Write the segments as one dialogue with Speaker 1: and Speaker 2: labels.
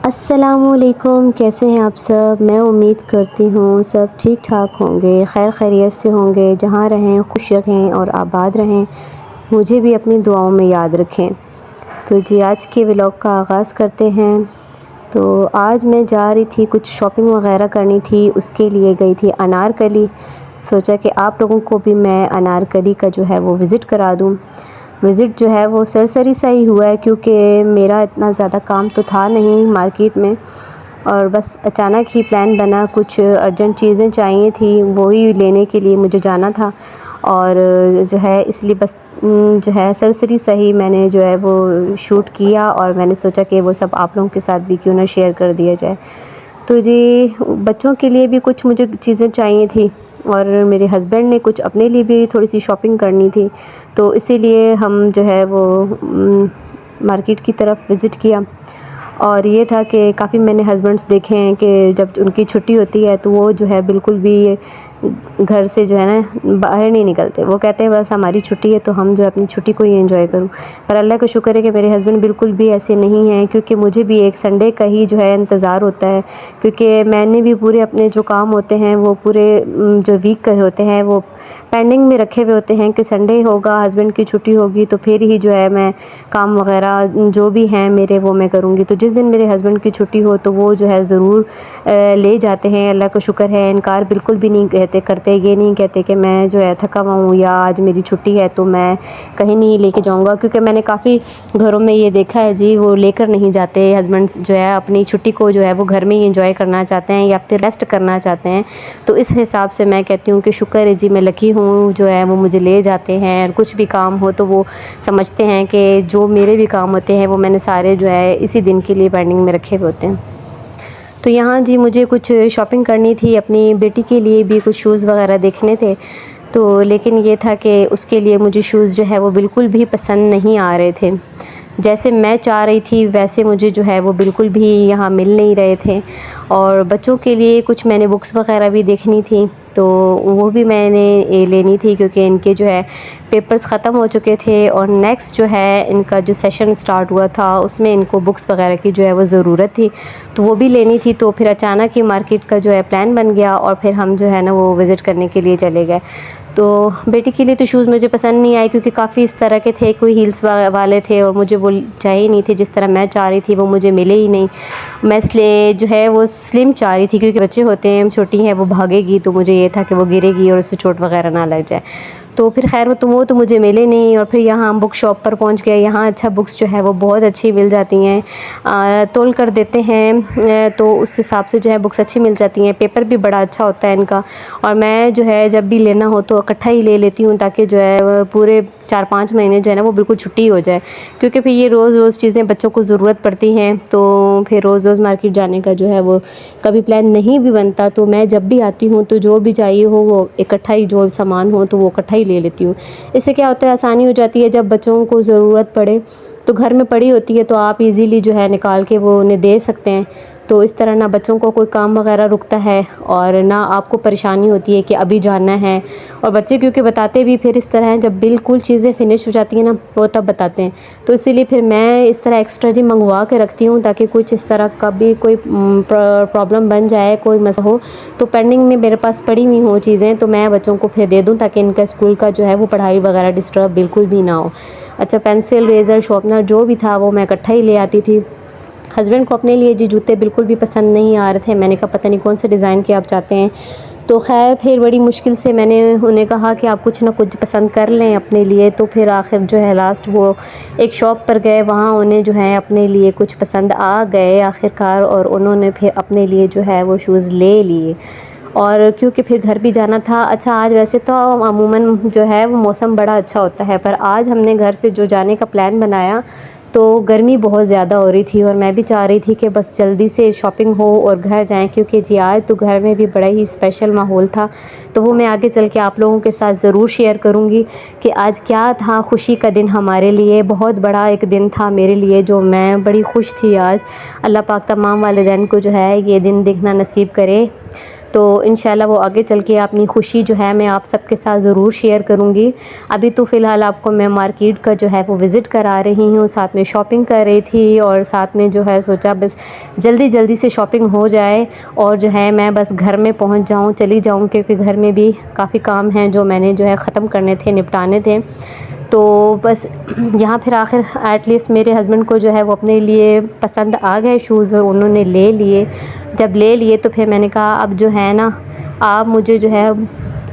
Speaker 1: अस्सलामुअलैकुम, कैसे हैं आप सब। मैं उम्मीद करती हूँ सब ठीक ठाक होंगे, खैर खैरियत से होंगे। जहाँ रहें खुश रहें और आबाद रहें। मुझे भी अपनी दुआओं में याद रखें। तो जी आज के व्लॉग का आगाज़ करते हैं। तो आज मैं जा रही थी, कुछ शॉपिंग वगैरह करनी थी, उसके लिए गई थी अनारकली। सोचा कि आप लोगों को भी मैं अनारकली का जो है वो विज़िट करा दूँ। विज़िट जो है वो सरसरी सा ही हुआ है, क्योंकि मेरा इतना ज़्यादा काम तो था नहीं मार्केट में, और बस अचानक ही प्लान बना। कुछ अर्जेंट चीज़ें चाहिए थी, वही लेने के लिए मुझे जाना था। और जो है इसलिए बस जो है सरसरी सा ही मैंने जो है वो शूट किया, और मैंने सोचा कि वो सब आप लोगों के साथ भी क्यों ना शेयर कर दिया जाए। तो जी बच्चों के लिए भी कुछ मुझे चीज़ें चाहिए थी, और मेरे हस्बैंड ने कुछ अपने लिए भी थोड़ी सी शॉपिंग करनी थी। तो इसीलिए हम जो है वो मार्केट की तरफ विज़िट किया। और ये था कि काफ़ी मैंने हस्बैंड्स देखे हैं कि जब उनकी छुट्टी होती है तो वो जो है बिल्कुल भी घर से जो है ना बाहर नहीं निकलते। वो कहते हैं बस हमारी छुट्टी है तो हम जो है अपनी छुट्टी को ही एंजॉय करूँ। पर अल्लाह का शुक्र है कि मेरे हस्बैंड बिल्कुल भी ऐसे नहीं हैं, क्योंकि मुझे भी एक संडे का ही जो है इंतज़ार होता है। क्योंकि मैंने भी पूरे अपने जो काम होते हैं वो पूरे जो वीक के होते हैं वो पेंडिंग में रखे हुए होते हैं कि संडे होगा, हस्बैंड की छुट्टी होगी तो फिर ही जो है मैं काम वगैरह जो भी हैं मेरे वो मैं करूँगी। तो जिस दिन मेरे हस्बैंड की छुट्टी हो तो वो जो है ज़रूर ले जाते हैं। अल्लाह का शुक्र है, इनकार बिल्कुल भी नहीं करते। ये नहीं कहते कि मैं जो है थका हुआ हूँ या आज मेरी छुट्टी है तो मैं कहीं नहीं लेके जाऊँगा। क्योंकि मैंने काफ़ी घरों में ये देखा है जी, वो लेकर नहीं जाते। हस्बैंड जो है अपनी छुट्टी को जो है वो घर में ही एंजॉय करना चाहते हैं या फिर रेस्ट करना चाहते हैं। तो इस हिसाब से मैं कहती हूँ कि शुक्र है जी, मैं लकी हूँ जो है वो मुझे ले जाते हैं। कुछ भी काम हो तो वो समझते हैं कि जो मेरे भी काम होते हैं वो मैंने सारे जो है इसी दिन के लिए पेंडिंग में रखे हुए होते हैं। तो यहाँ जी मुझे कुछ शॉपिंग करनी थी, अपनी बेटी के लिए भी कुछ शूज़ वगैरह देखने थे। तो लेकिन ये था कि उसके लिए मुझे शूज़ जो है वो बिल्कुल भी पसंद नहीं आ रहे थे। जैसे मैं चाह रही थी वैसे मुझे जो है वो बिल्कुल भी यहाँ मिल नहीं रहे थे। और बच्चों के लिए कुछ मैंने बुक्स वगैरह भी देखनी थी, तो वो भी मैंने लेनी थी, क्योंकि इनके जो है पेपर्स ख़त्म हो चुके थे और नेक्स्ट जो है इनका जो सेशन स्टार्ट हुआ था उसमें इनको बुक्स वगैरह की जो है वो ज़रूरत थी। तो वो भी लेनी थी। तो फिर अचानक ही मार्केट का जो है प्लान बन गया और फिर हम जो है ना वो विज़िट करने के लिए चले गए। तो बेटी के लिए तो शूज़ मुझे पसंद नहीं आए, क्योंकि काफ़ी इस तरह के थे, कोई हील्स वाले थे और मुझे वो चाहिए नहीं थे। जिस तरह मैं चाह रही थी वो मुझे मिले ही नहीं। मैं इसलिए जो है वो स्लिम चाह रही थी, क्योंकि बच्चे होते हैं, छोटी हैं, वो भागेगी तो मुझे ये था कि वो गिरेगी और उससे चोट वगैरह ना लग जाए। तो फिर खैर वो तो मुझे मिले नहीं। और फिर यहाँ हम बुक शॉप पर पहुँच गए। यहाँ अच्छा बुक्स जो है वो बहुत अच्छी मिल जाती हैं, तोल कर देते हैं, तो उस हिसाब से जो है बुक्स अच्छी मिल जाती हैं। पेपर भी बड़ा अच्छा होता है इनका। और मैं जो है जब भी लेना हो तो इकट्ठा ही ले लेती हूँ, ताकि जो है वो पूरे 4-5 महीने जो है ना वो बिल्कुल छुट्टी हो जाए। क्योंकि फिर ये रोज़ रोज़ चीज़ें बच्चों को ज़रूरत पड़ती हैं, तो फिर रोज़ रोज़ मार्केट जाने का जो है वो कभी प्लान नहीं भी बनता। तो मैं जब भी आती हूँ तो जो भी चाहिए हो वो इकट्ठा ही, जो सामान हो तो वो इकट्ठा ही ले लेती हूँ। इससे क्या होता है, आसानी हो जाती है। जब बच्चों को ज़रूरत पड़े तो घर में पड़ी होती है तो आप इजीली जो है निकाल के वो उन्हें दे सकते हैं। तो इस तरह ना बच्चों को कोई काम वगैरह रुकता है और ना आपको परेशानी होती है कि अभी जाना है। और बच्चे क्योंकि बताते भी फिर इस तरह हैं, जब बिल्कुल चीज़ें फिनिश हो जाती हैं ना वो तब बताते हैं। तो इसीलिए फिर मैं इस तरह एक्स्ट्रा जी मंगवा के रखती हूँ, ताकि कुछ इस तरह का भी कोई प्रॉब्लम बन जाए, कोई मसला हो तो पेंडिंग में मेरे पास पड़ी हुई हो चीज़ें तो मैं बच्चों को फिर दे दूँ, ताकि इनका स्कूल का जो है वो पढ़ाई वगैरह डिस्टर्ब बिल्कुल भी ना हो। अच्छा, पेंसिल, रेज़र, शार्पनर जो भी था वो मैं इकट्ठा ही ले आती थी। हस्बैंड को अपने लिए जी जूते बिल्कुल भी पसंद नहीं आ रहे थे। मैंने कहा पता नहीं कौन से डिज़ाइन के आप चाहते हैं। तो खैर फिर बड़ी मुश्किल से मैंने उन्हें कहा कि आप कुछ ना कुछ पसंद कर लें अपने लिए। तो फिर आखिर जो है लास्ट वो एक शॉप पर गए, वहाँ उन्हें जो है अपने लिए कुछ पसंद आ गए आखिरकार, और उन्होंने फिर अपने लिए जो है वो शूज़ ले लिए। और क्योंकि फिर घर भी जाना था। अच्छा, आज वैसे तो अमूमन जो है वो मौसम बड़ा अच्छा होता है, पर आज हमने घर से जो जाने का प्लान बनाया तो गर्मी बहुत ज़्यादा हो रही थी, और मैं भी चाह रही थी कि बस जल्दी से शॉपिंग हो और घर जाएं। क्योंकि जी आज तो घर में भी बड़ा ही स्पेशल माहौल था, तो वो मैं आगे चल के आप लोगों के साथ ज़रूर शेयर करूँगी कि आज क्या था। खुशी का दिन हमारे लिए, बहुत बड़ा एक दिन था मेरे लिए, जो मैं बड़ी खुश थी आज। अल्लाह पाक तमाम वालिदैन को जो है ये दिन देखना नसीब करे। तो इंशाल्लाह वो आगे चल के अपनी ख़ुशी जो है मैं आप सबके साथ ज़रूर शेयर करूँगी। अभी तो फ़िलहाल आपको मैं मार्केट का जो है वो विज़िट करा रही हूँ, साथ में शॉपिंग कर रही थी और साथ में जो है सोचा बस जल्दी जल्दी से शॉपिंग हो जाए और जो है मैं बस घर में पहुँच जाऊँ, चली जाऊँ, क्योंकि घर में भी काफ़ी काम हैं जो मैंने जो है ख़त्म करने थे, निपटाने थे। तो बस यहाँ फिर आखिर एटलीस्ट मेरे हस्बैंड को जो है वो अपने लिए पसंद आ गए शूज़ और उन्होंने ले लिए। जब ले लिए तो फिर मैंने कहा अब जो है ना आप मुझे जो है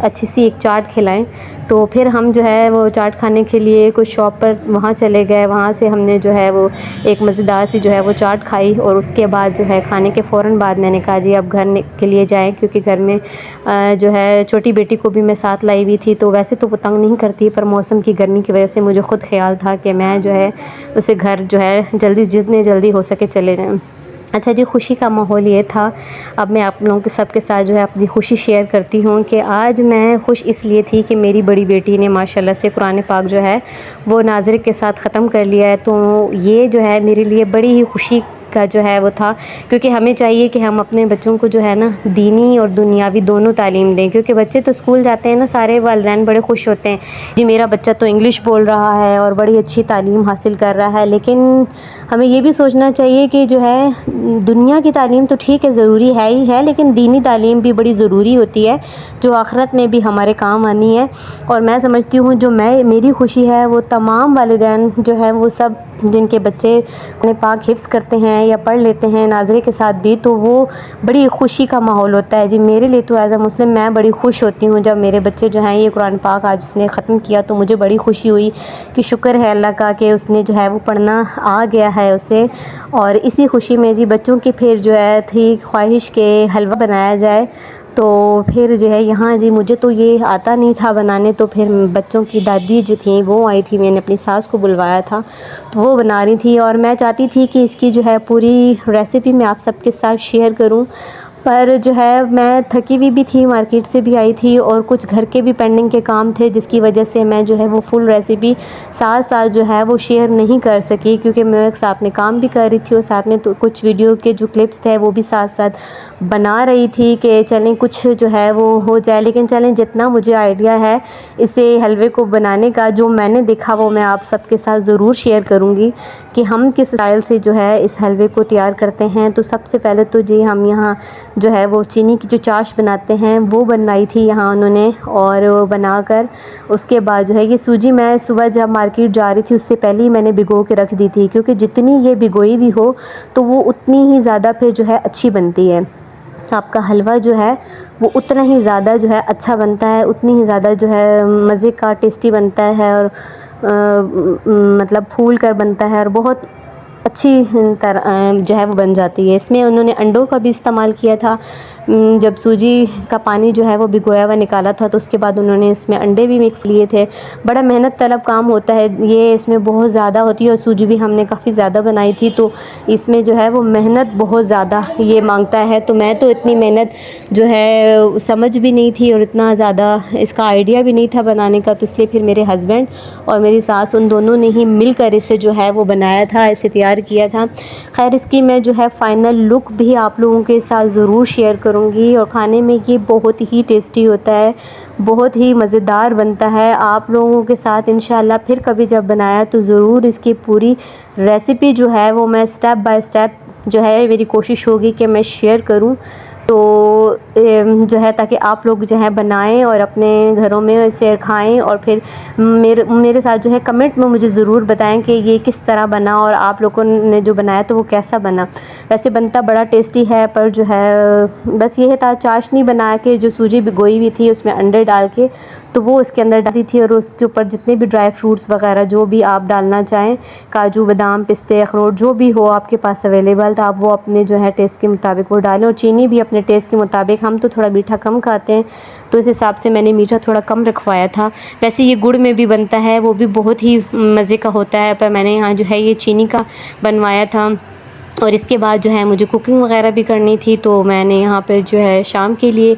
Speaker 1: अच्छी सी एक चाट खिलाएं। तो फिर हम जो है वो चाट खाने के लिए कुछ शॉप पर वहाँ चले गए। वहाँ से हमने जो है वो एक मज़ेदार सी जो है वो चाट खाई और उसके बाद जो है खाने के फ़ौरन बाद मैंने कहा जी अब घर के लिए जाएं, क्योंकि घर में जो है छोटी बेटी को भी मैं साथ लाई हुई थी। तो वैसे तो वो तंग नहीं करती, पर मौसम की गर्मी की वजह से मुझे ख़ुद ख़्याल था कि मैं जो है उसे घर जो है जितने जल्दी हो सके चले जाएँ। अच्छा जी, ख़ुशी का माहौल ये था। अब मैं आप लोगों के सबके साथ जो है अपनी ख़ुशी शेयर करती हूँ कि आज मैं खुश इसलिए थी कि मेरी बड़ी बेटी ने माशाल्लाह से कुरान पाक जो है वो नाज़रे के साथ ख़त्म कर लिया है। तो ये जो है मेरे लिए बड़ी ही खुशी का जो है वो था, क्योंकि हमें चाहिए कि हम अपने बच्चों को जो है ना दीनी और दुनियावी दोनों तालीम दें। क्योंकि बच्चे तो स्कूल जाते हैं ना, सारे वालिदैन बड़े खुश होते हैं जी मेरा बच्चा तो इंग्लिश बोल रहा है और बड़ी अच्छी तालीम हासिल कर रहा है। लेकिन हमें ये भी सोचना चाहिए कि जो है दुनिया की तालीम तो ठीक है, ज़रूरी है ही है, लेकिन दीनी तालीम भी बड़ी ज़रूरी होती है जो आखिरत में भी हमारे काम आनी है। और मैं समझती हूँ जो मेरी खुशी है वो तमाम वालिदैन जो है वो सब जिनके बच्चे अपने पाक हिफ्ज़ करते हैं या पढ़ लेते हैं नाज़रे के साथ भी, तो वो बड़ी खुशी का माहौल होता है जी। मेरे लिए तो एज़ अ मुस्लिम मैं बड़ी खुश होती हूँ जब मेरे बच्चे जो हैं ये कुरान पाक आज उसने ख़त्म किया। तो मुझे बड़ी खुशी हुई कि शुक्र है अल्लाह का कि उसने जो है वो पढ़ना आ गया है उसे। और इसी खुशी में जी बच्चों की फिर जो है थी ख्वाहिश के हलवा बनाया जाए। तो फिर जो है यहाँ जी मुझे तो ये आता नहीं था बनाने, तो फिर बच्चों की दादी जो थी वो आई थी, मैंने अपनी सास को बुलवाया था तो वो बना रही थी। और मैं चाहती थी कि इसकी जो है पूरी रेसिपी मैं आप सबके साथ शेयर करूं, पर जो है मैं थकी हुई भी थी, मार्केट से भी आई थी और कुछ घर के भी पेंडिंग के काम थे, जिसकी वजह से मैं जो है वो फुल रेसिपी साथ साथ जो है वो शेयर नहीं कर सकी, क्योंकि मैं एक साथ में काम भी कर रही थी और साथ में तो कुछ वीडियो के जो क्लिप्स थे वो भी साथ साथ बना रही थी कि चलें कुछ जो है वो हो जाए। लेकिन चलें जितना मुझे आइडिया है इसे हलवे को बनाने का जो मैंने देखा वो मैं आप सबके साथ ज़रूर शेयर करूँगी कि हम किस स्टाइल से जो है इस हलवे को तैयार करते हैं। तो सबसे पहले तो जी हम यहाँ जो है वो चीनी की जो चाश बनाते हैं वो बनाई थी यहाँ उन्होंने, और वो बनाकर उसके बाद जो है ये सूजी मैं सुबह जब मार्केट जा रही थी उससे पहले ही मैंने भिगो के रख दी थी, क्योंकि जितनी ये भिगोई हुई हो तो वो उतनी ही ज़्यादा फिर जो है अच्छी बनती है। आपका हलवा जो है वो उतना ही ज़्यादा जो है अच्छा बनता है, उतनी ही ज़्यादा जो है मज़े का टेस्टी बनता है और मतलब फूल कर बनता है और बहुत अच्छी तरह जो है वो बन जाती है। इसमें उन्होंने अंडों का भी इस्तेमाल किया था। जब सूजी का पानी जो है वो भिगोया हुआ निकाला था तो उसके बाद उन्होंने इसमें अंडे भी मिक्स लिए थे। बड़ा मेहनत तलब काम होता है ये, इसमें बहुत ज़्यादा होती है और सूजी भी हमने काफ़ी ज़्यादा बनाई थी तो इसमें जो है वो मेहनत बहुत ज़्यादा ये मांगता है। तो मैं तो इतनी मेहनत जो है समझ भी नहीं थी और इतना ज़्यादा इसका आइडिया भी नहीं था बनाने का, तो इसलिए फिर मेरे हस्बैंड और मेरी सास उन दोनों ने ही मिलकर इसे जो है वो बनाया था, इसे तैयार किया था। खैर इसकी मैं जो है फ़ाइनल लुक भी आप लोगों के साथ ज़रूर शेयर करूँगी। और खाने में ये बहुत ही टेस्टी होता है, बहुत ही मज़ेदार बनता है। आप लोगों के साथ इंशाल्लाह फिर कभी जब बनाया तो ज़रूर इसकी पूरी रेसिपी जो है वो मैं स्टेप बाय स्टेप जो है मेरी कोशिश होगी कि मैं शेयर करूँ, तो जो है ताकि आप लोग जो है बनाएं और अपने घरों में इसे खाएं और फिर मेरे साथ जो है कमेंट में मुझे ज़रूर बताएं कि ये किस तरह बना और आप लोगों ने जो बनाया तो वो कैसा बना। वैसे बनता बड़ा टेस्टी है, पर जो है बस ये था चाशनी बना के जो सूजी भिगोई हुई थी उसमें अंडे डाल के तो वो उसके अंदर डाली थी और उसके ऊपर जितने भी ड्राई फ्रूट्स वगैरह जो भी आप डालना चाहें, काजू बादाम पिस्ते अखरोट जो भी हो आपके पास अवेलेबल तो आप वो अपने जो है टेस्ट के मुताबिक वो डालें, और चीनी भी अपने टेस्ट के मुताबिक। हम तो थोड़ा मीठा कम खाते हैं तो इस हिसाब से मैंने मीठा थोड़ा कम रखवाया था। वैसे ये गुड़ में भी बनता है, वो भी बहुत ही मज़े का होता है, पर मैंने यहाँ जो है ये चीनी का बनवाया था। और इसके बाद जो है मुझे कुकिंग वगैरह भी करनी थी, तो मैंने यहाँ पर जो है शाम के लिए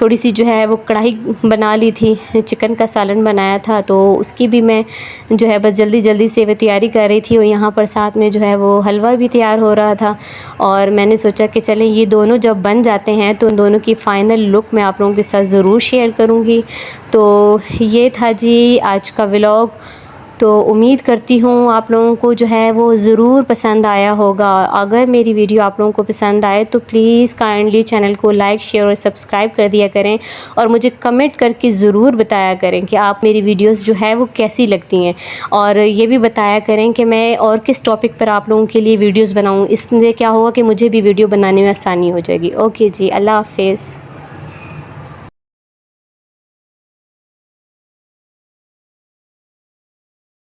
Speaker 1: थोड़ी सी जो है वो कढ़ाई बना ली थी, चिकन का सालन बनाया था, तो उसकी भी मैं जो है बस जल्दी जल्दी से वो तैयारी कर रही थी। और यहाँ पर साथ में जो है वो हलवा भी तैयार हो रहा था। और मैंने सोचा कि चलें ये दोनों जब बन जाते हैं तो उन दोनों की फ़ाइनल लुक मैं आप लोगों के साथ ज़रूर शेयर करूँगी। तो ये था जी आज का व्लॉग। तो उम्मीद करती हूँ आप लोगों को जो है वो ज़रूर पसंद आया होगा। अगर मेरी वीडियो आप लोगों को पसंद आए तो प्लीज़ काइंडली चैनल को लाइक, शेयर और सब्सक्राइब कर दिया करें। और मुझे कमेंट करके ज़रूर बताया करें कि आप मेरी वीडियोस जो है वो कैसी लगती हैं। और ये भी बताया करें कि मैं और किस टॉपिक पर आप लोगों के लिए वीडियोज़ बनाऊँ। इससे क्या होगा कि मुझे भी वीडियो बनाने में आसानी हो जाएगी। ओके जी, अल्लाह हाफ़िज़।